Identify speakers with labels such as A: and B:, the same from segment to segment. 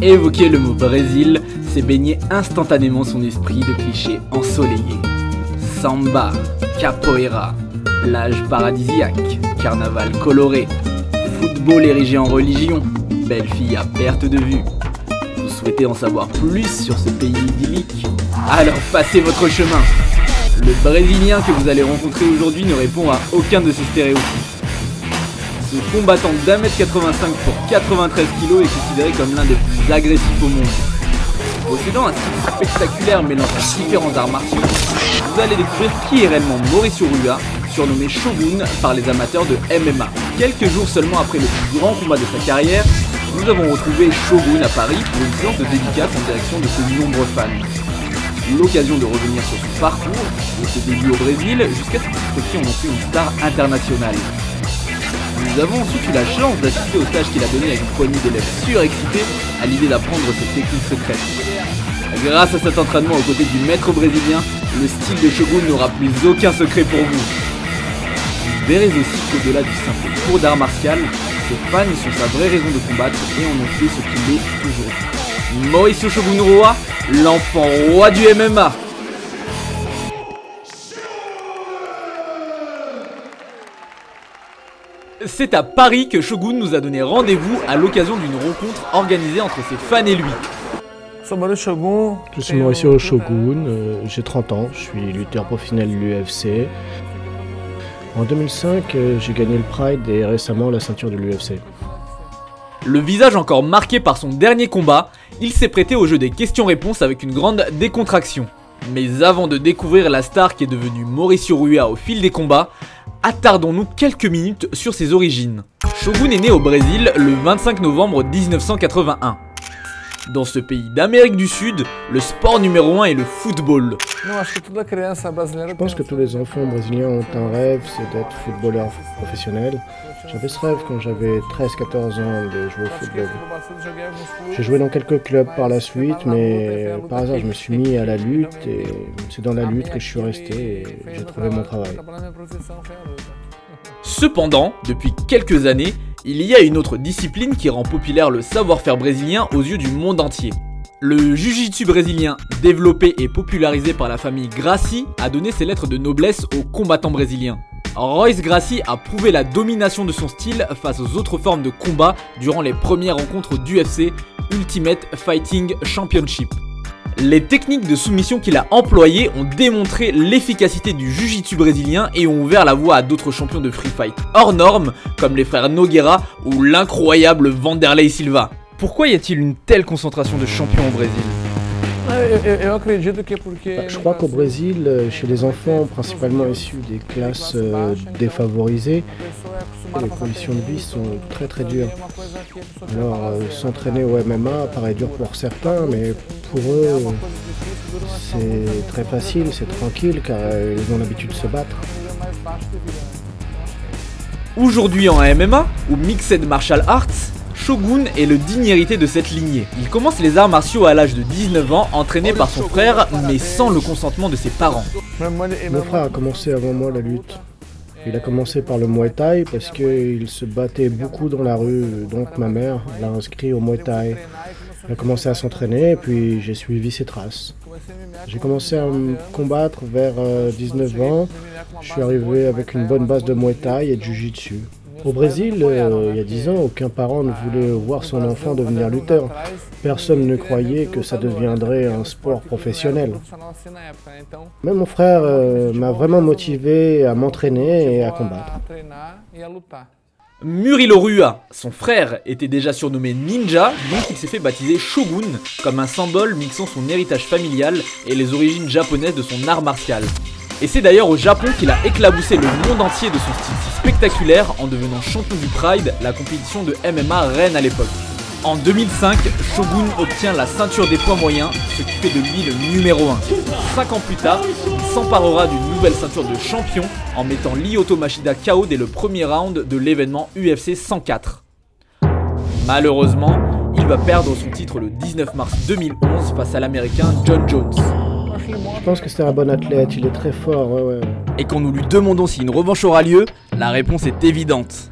A: Évoquer le mot Brésil, c'est baigner instantanément son esprit de clichés ensoleillés. Samba, capoeira, plage paradisiaque, carnaval coloré, football érigé en religion, belle fille à perte de vue. Vous souhaitez en savoir plus sur ce pays idyllique? Alors passez votre chemin. Le Brésilien que vous allez rencontrer aujourd'hui ne répond à aucun de ces stéréotypes. Ce combattant d'1m85 pour 93 kg est considéré comme l'un des plus agressifs au monde. Possédant un style spectaculaire mélangeant différents arts martiaux, vous allez découvrir qui est réellement Mauricio Rua, surnommé Shogun par les amateurs de MMA. Quelques jours seulement après le plus grand combat de sa carrière, nous avons retrouvé Shogun à Paris pour une séance de dédicace en direction de ses nombreux fans. L'occasion de revenir sur son parcours, de ses débuts au Brésil, jusqu'à ce qu'il en fait une star internationale. Nous avons ensuite eu la chance d'assister au stage qu'il a donné à une poignée d'élèves surexcités à l'idée d'apprendre cette technique secrète. Grâce à cet entraînement aux côtés du maître brésilien, le style de Shogun n'aura plus aucun secret pour vous. Vous verrez aussi qu'au-delà du simple cours d'art martial, ses fans sont sa vraie raison de combattre et en ont fait ce qu'il est aujourd'hui. Mauricio Shogun Rua, l'enfant roi du MMA. C'est à Paris que Shogun nous a donné rendez-vous à l'occasion d'une rencontre organisée entre ses fans et lui.
B: Je suis Mauricio Shogun, j'ai 30 ans, je suis lutteur professionnel de l'UFC. En 2005, j'ai gagné le Pride et récemment la ceinture de l'UFC.
A: Le visage encore marqué par son dernier combat, il s'est prêté au jeu des questions-réponses avec une grande décontraction. Mais avant de découvrir la star qui est devenue Mauricio Rua au fil des combats, attardons-nous quelques minutes sur ses origines. Shogun est né au Brésil le 25 novembre 1981. Dans ce pays d'Amérique du Sud, le sport numéro 1 est le football.
B: Je pense que tous les enfants brésiliens ont un rêve, c'est d'être footballeur professionnel. J'avais ce rêve quand j'avais 13-14 ans de jouer au football. J'ai joué dans quelques clubs par la suite, mais par hasard je me suis mis à la lutte et c'est dans la lutte que je suis resté et j'ai trouvé mon travail.
A: Cependant, depuis quelques années, il y a une autre discipline qui rend populaire le savoir-faire brésilien aux yeux du monde entier. Le jiu-jitsu brésilien, développé et popularisé par la famille Gracie, a donné ses lettres de noblesse aux combattants brésiliens. Royce Gracie a prouvé la domination de son style face aux autres formes de combat durant les premières rencontres d'UFC, Ultimate Fighting Championship. Les techniques de soumission qu'il a employées ont démontré l'efficacité du jiu-jitsu brésilien et ont ouvert la voie à d'autres champions de free fight hors normes comme les frères Nogueira ou l'incroyable Vanderlei Silva. Pourquoi y a-t-il une telle concentration de champions au Brésil ?
B: Je crois qu'au Brésil, chez les enfants principalement issus des classes défavorisées, les conditions de vie sont très dures. Alors s'entraîner au MMA paraît dur pour certains, mais pour eux c'est très facile, c'est tranquille car ils ont l'habitude de se battre.
A: Aujourd'hui en MMA, ou Mixed Martial Arts, Shogun est le digne héritier de cette lignée. Il commence les arts martiaux à l'âge de 19 ans, entraîné par son frère, mais sans le consentement de ses parents.
B: Mon frère a commencé avant moi la lutte. Il a commencé par le Muay Thai parce qu'il se battait beaucoup dans la rue, donc ma mère l'a inscrit au Muay Thai. Il a commencé à s'entraîner et puis j'ai suivi ses traces. J'ai commencé à me combattre vers 19 ans. Je suis arrivé avec une bonne base de Muay Thai et de Jiu-Jitsu. Au Brésil, il y a 10 ans, aucun parent ne voulait voir son enfant devenir lutteur. Personne ne croyait que ça deviendrait un sport professionnel. Mais mon frère m'a vraiment motivé à m'entraîner et à combattre.
A: Murilo Rua, son frère, était déjà surnommé Ninja, donc il s'est fait baptiser Shogun, comme un symbole mixant son héritage familial et les origines japonaises de son art martial. Et c'est d'ailleurs au Japon qu'il a éclaboussé le monde entier de son style si spectaculaire en devenant champion du Pride, la compétition de MMA reine à l'époque. En 2005, Shogun obtient la ceinture des poids moyens, ce qui fait de lui le numéro 1. 5 ans plus tard, il s'emparera d'une nouvelle ceinture de champion en mettant Lyoto Machida KO dès le premier round de l'événement UFC 104. Malheureusement, il va perdre son titre le 19 mars 2011 face à l'américain John Jones.
B: Je pense que c'est un bon athlète, il est très fort, ouais.
A: Et quand nous lui demandons si une revanche aura lieu, la réponse est évidente.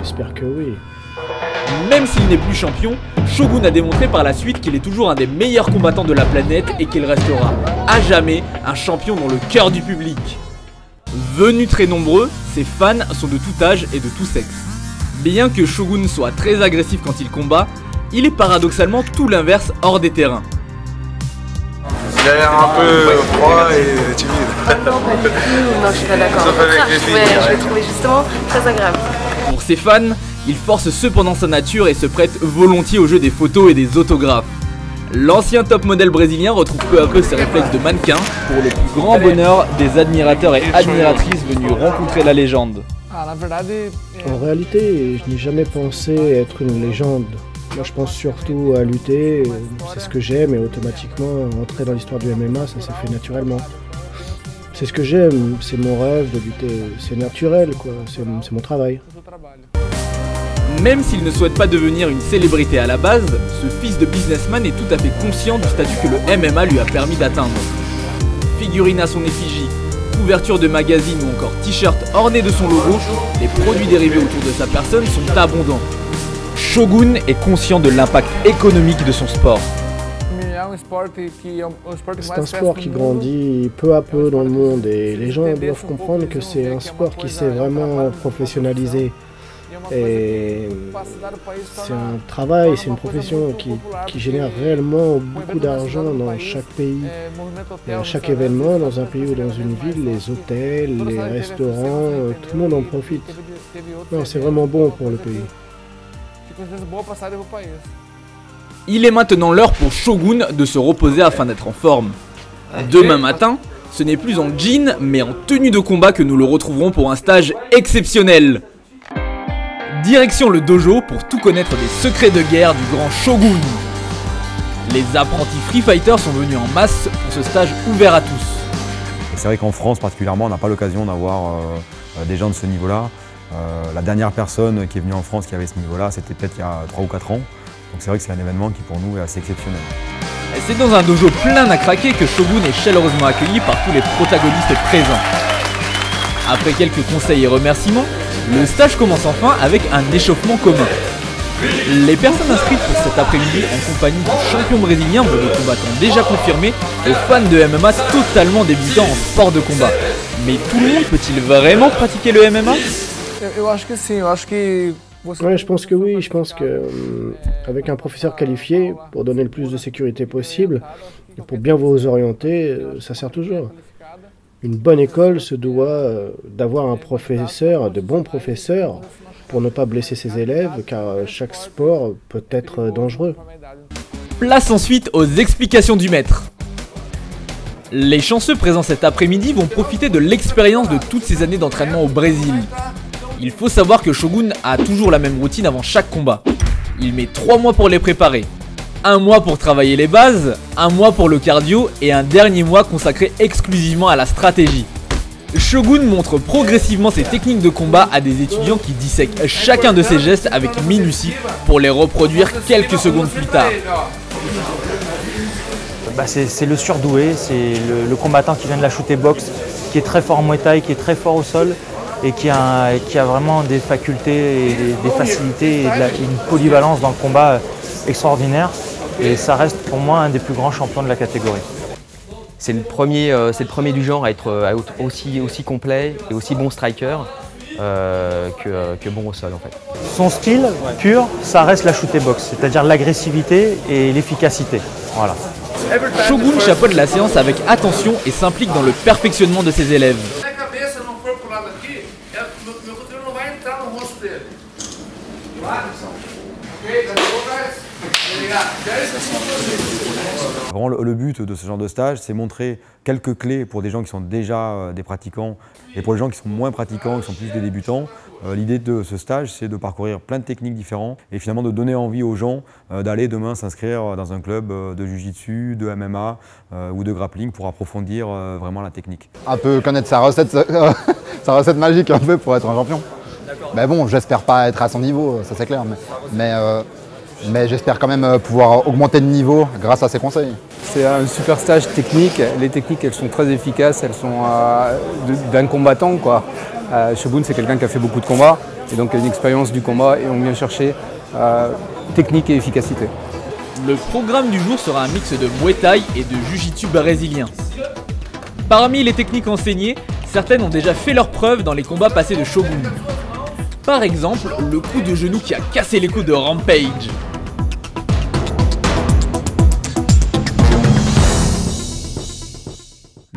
B: J'espère que oui.
A: Même s'il n'est plus champion, Shogun a démontré par la suite qu'il est toujours un des meilleurs combattants de la planète et qu'il restera à jamais un champion dans le cœur du public. Venus très nombreux, ses fans sont de tout âge et de tout sexe. Bien que Shogun soit très agressif quand il combat, il est paradoxalement tout l'inverse hors des terrains.
C: Il a l'air un peu froid et timide.
D: Non, pas du tout. Non, je suis pas d'accord. Je l'ai trouvé justement très agréable.
A: Pour ses fans, il force cependant sa nature et se prête volontiers au jeu des photos et des autographes. L'ancien top modèle brésilien retrouve peu à peu ses réflexes de mannequin pour le plus grand bonheur des admirateurs et admiratrices venus rencontrer la légende.
B: En réalité, je n'ai jamais pensé être une légende. Moi, je pense surtout à lutter, c'est ce que j'aime, et automatiquement, entrer dans l'histoire du MMA, ça s'est fait naturellement. C'est ce que j'aime, c'est mon rêve de lutter, c'est naturel, quoi, c'est mon travail.
A: Même s'il ne souhaite pas devenir une célébrité à la base, ce fils de businessman est tout à fait conscient du statut que le MMA lui a permis d'atteindre. Figurine à son effigie, couverture de magazines ou encore t-shirt orné de son logo, les produits dérivés autour de sa personne sont abondants. Shogun est conscient de l'impact économique de son sport.
B: C'est un sport qui grandit peu à peu dans le monde et les gens doivent comprendre que c'est un sport qui s'est vraiment professionnalisé. Et c'est un travail, c'est une profession qui génère réellement beaucoup d'argent dans chaque pays. Et à chaque événement, dans un pays ou dans une ville, les hôtels, les restaurants, tout le monde en profite. Non, c'est vraiment bon pour le pays.
A: Il est maintenant l'heure pour Shogun de se reposer afin d'être en forme. Demain matin, ce n'est plus en jean mais en tenue de combat que nous le retrouverons pour un stage exceptionnel. Direction le dojo pour tout connaître des secrets de guerre du grand Shogun. Les apprentis Free Fighters sont venus en masse pour ce stage ouvert à tous.
E: C'est vrai qu'en France particulièrement, on n'a pas l'occasion d'avoir des gens de ce niveau-là. La dernière personne qui est venue en France qui avait ce niveau-là, c'était peut-être il y a 3 ou 4 ans. Donc c'est vrai que c'est un événement qui pour nous est assez exceptionnel.
A: C'est dans un dojo plein à craquer que Shogun est chaleureusement accueilli par tous les protagonistes présents. Après quelques conseils et remerciements, le stage commence enfin avec un échauffement commun. Les personnes inscrites pour cet après-midi en compagnie du champion brésilien de combattants déjà confirmés aux fans de MMA totalement débutants en sport de combat. Mais tout le monde peut-il vraiment pratiquer le MMA ?
B: Ouais, je pense que oui. Je pense que avec un professeur qualifié, pour donner le plus de sécurité possible, et pour bien vous orienter, ça sert toujours. Une bonne école se doit d'avoir un professeur, de bons professeurs, pour ne pas blesser ses élèves, car chaque sport peut être dangereux.
A: Place ensuite aux explications du maître. Les chanceux présents cet après-midi vont profiter de l'expérience de toutes ces années d'entraînement au Brésil. Il faut savoir que Shogun a toujours la même routine avant chaque combat. Il met 3 mois pour les préparer. 1 mois pour travailler les bases, 1 mois pour le cardio et un dernier mois consacré exclusivement à la stratégie. Shogun montre progressivement ses techniques de combat à des étudiants qui dissèquent chacun de ses gestes avec minutie pour les reproduire quelques secondes plus tard.
F: C'est le surdoué, c'est le combattant qui vient de la shooter box, qui est très fort en Muay Thai, qui est très fort au sol et qui a vraiment des facultés et des facilités et une polyvalence dans le combat extraordinaire. Et ça reste pour moi un des plus grands champions de la catégorie.
G: C'est le premier du genre à être aussi complet et aussi bon striker que bon au sol en fait.
F: Son style pur, ça reste la shooter box, c'est-à-dire l'agressivité et l'efficacité. Voilà.
A: Shogun chapeaute la séance avec attention et s'implique dans le perfectionnement de ses élèves.
E: Vraiment, le but de ce genre de stage, c'est montrer quelques clés pour des gens qui sont déjà des pratiquants et pour les gens qui sont moins pratiquants, qui sont plus des débutants. L'idée de ce stage, c'est de parcourir plein de techniques différentes et finalement de donner envie aux gens d'aller demain s'inscrire dans un club de jiu-jitsu, de MMA ou de grappling pour approfondir vraiment la technique.
H: Un peu connaître sa recette magique un peu pour être un champion. Mais bon, j'espère pas être à son niveau, ça c'est clair. Mais j'espère quand même pouvoir augmenter de niveau grâce à ses conseils.
I: C'est un super stage technique. Les techniques, elles sont très efficaces, elles sont d'un combattant, quoi. Shogun, c'est quelqu'un qui a fait beaucoup de combats et donc il a une expérience du combat et on vient chercher technique et efficacité.
A: Le programme du jour sera un mix de Muay Thai et de Jiu-Jitsu brésilien. Parmi les techniques enseignées, certaines ont déjà fait leurs preuves dans les combats passés de Shogun. Par exemple, le coup de genou qui a cassé les coups de Rampage.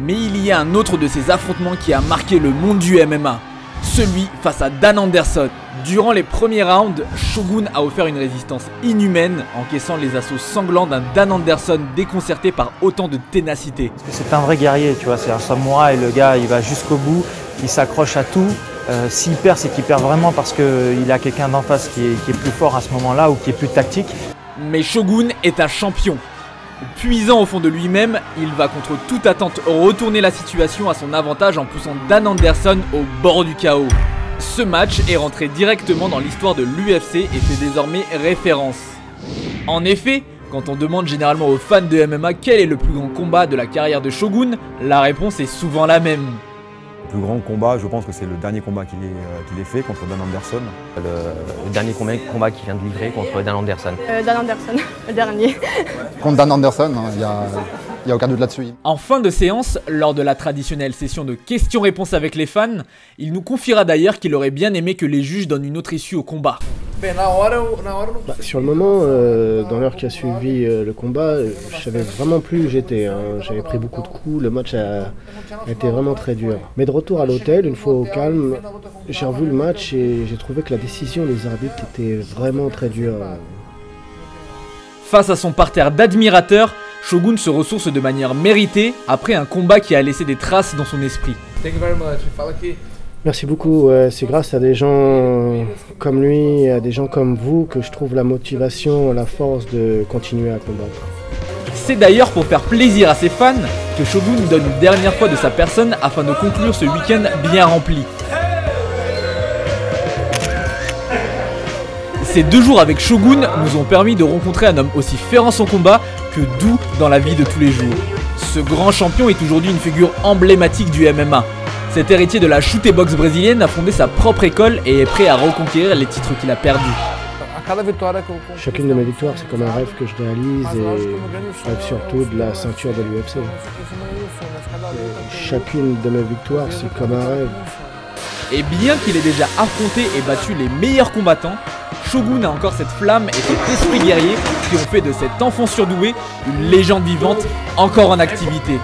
A: Mais il y a un autre de ces affrontements qui a marqué le monde du MMA, celui face à Dan Anderson. Durant les premiers rounds, Shogun a offert une résistance inhumaine, encaissant les assauts sanglants d'un Dan Anderson déconcerté par autant de ténacité.
F: C'est un vrai guerrier, tu vois, c'est un samouraï, le gars il va jusqu'au bout, il s'accroche à tout. S'il perd, c'est qu'il perd vraiment parce qu'il a quelqu'un d'en face qui est plus fort à ce moment-là ou qui est plus tactique.
A: Mais Shogun est un champion. Puisant au fond de lui-même, il va contre toute attente retourner la situation à son avantage en poussant Dan Anderson au bord du chaos. Ce match est rentré directement dans l'histoire de l'UFC et fait désormais référence. En effet, quand on demande généralement aux fans de MMA quel est le plus grand combat de la carrière de Shogun, la réponse est souvent la même.
E: Le plus grand combat, je pense que c'est le dernier combat qu'il ait fait contre Dan Anderson.
G: Le dernier combat qu'il vient de livrer contre Dan Anderson.
D: Dan Anderson, le dernier.
H: Contre Dan Anderson, il n'y a aucun doute là-dessus.
A: En fin de séance, lors de la traditionnelle session de questions-réponses avec les fans, il nous confiera d'ailleurs qu'il aurait bien aimé que les juges donnent une autre issue au combat.
B: Sur le moment, dans l'heure qui a suivi le combat, je savais vraiment plus où j'étais. J'avais pris beaucoup de coups, le match a été vraiment très dur. Mais de retour à l'hôtel, une fois au calme, j'ai revu le match et j'ai trouvé que la décision des arbitres était vraiment très dure.
A: Face à son parterre d'admirateurs, Shogun se ressource de manière méritée après un combat qui a laissé des traces dans son esprit.
B: Merci beaucoup, c'est grâce à des gens comme lui, à des gens comme vous que je trouve la motivation, la force de continuer à combattre.
A: C'est d'ailleurs pour faire plaisir à ses fans que Shogun donne une dernière fois de sa personne afin de conclure ce week-end bien rempli. Ces 2 jours avec Shogun nous ont permis de rencontrer un homme aussi ferrant en son combat que doux dans la vie de tous les jours. Ce grand champion est aujourd'hui une figure emblématique du MMA. Cet héritier de la shoot-box brésilienne a fondé sa propre école et est prêt à reconquérir les titres qu'il a perdus.
B: Chacune de mes victoires, c'est comme un rêve que je réalise et je rêve surtout de la ceinture de l'UFC. Chacune de mes victoires, c'est comme un rêve.
A: Et bien qu'il ait déjà affronté et battu les meilleurs combattants, Shogun a encore cette flamme et cet esprit guerrier qui ont fait de cet enfant surdoué une légende vivante encore en activité.